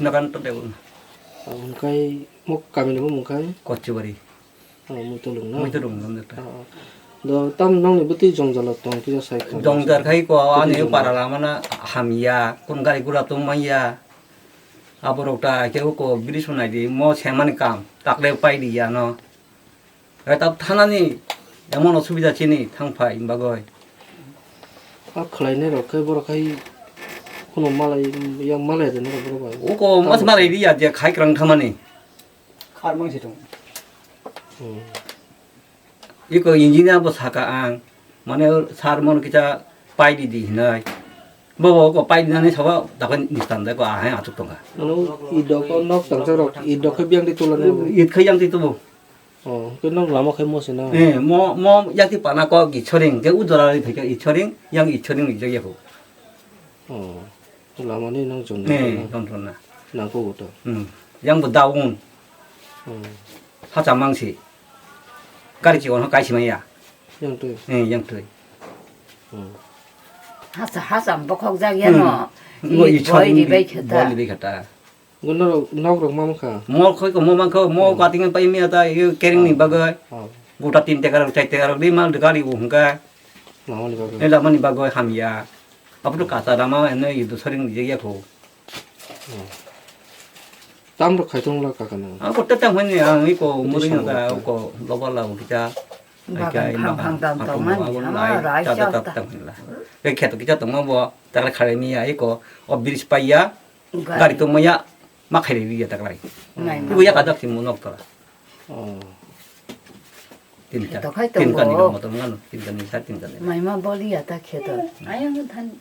nakan to deun mungkai mau kami ni mungkai kochibari mutulung na muitulung namda do tam nong ni buti jongjala tong ki sai ka dongjar khai ko ani parala mana hamia kun gari gura to maya aborokta ke ko brisunai di mo semani kam takle pai di ya no tab thanani এমন অসুবিধা চিনি থাংফাই বাগয় khlai ne ro kai bor kai kono malai yang malai de ne bor ba 오고 마스 말이 리야 제 가이크랑 타마니 칼망시동 이거 인지니어 사가안 만에 사르몬 기자 빠이디디 너 뭐고 빠이디나네 저거 나간 니스탄데 거 아해 아죽던가 anu ido ko nok tang sa ro ido ke biang di tulan 이 그냥 뒤도 ke nok lama khai mo sina 예뭐 약티 빠나 거 이철ing 제 우더라리 되게 이철ing 양 이철ing 이제 고 lama ni nang jon 네 돈돈나 nang ko to 양부 다운 하자망시 가리지 원 가시면야 yang tu 예 양트 하사 먹학자기야 뭐. 뭐 이철ing 이 베이켰다. 멀리 베이켰다 gono nok rok mam kha 뭐 거기 뭐만 그뭐 같은 거 빠이미다 이거 깨링니 바가 고타 틴테 가라 차이테 가라 리말 가리 우가 lama ni ba 엘라마니 바가 함이야 앞으로 가사라마 에네 이도 서링 얘기하고 tam ro khai tong la ka kana 아 그때 때문에 이거 모르니까 거 로발라고 기자 이렇게 또 기자 동마 뭐 따라 가려니야 이거 비리스파이야 가리 또 뭐야 막 해리야 따라 이거 야 가닥지 못 넣더라 진짜 띵간이 뭐 어떤 건 띵간이 살 띵간이 마이마 볼이야 다 캐도. 아유 단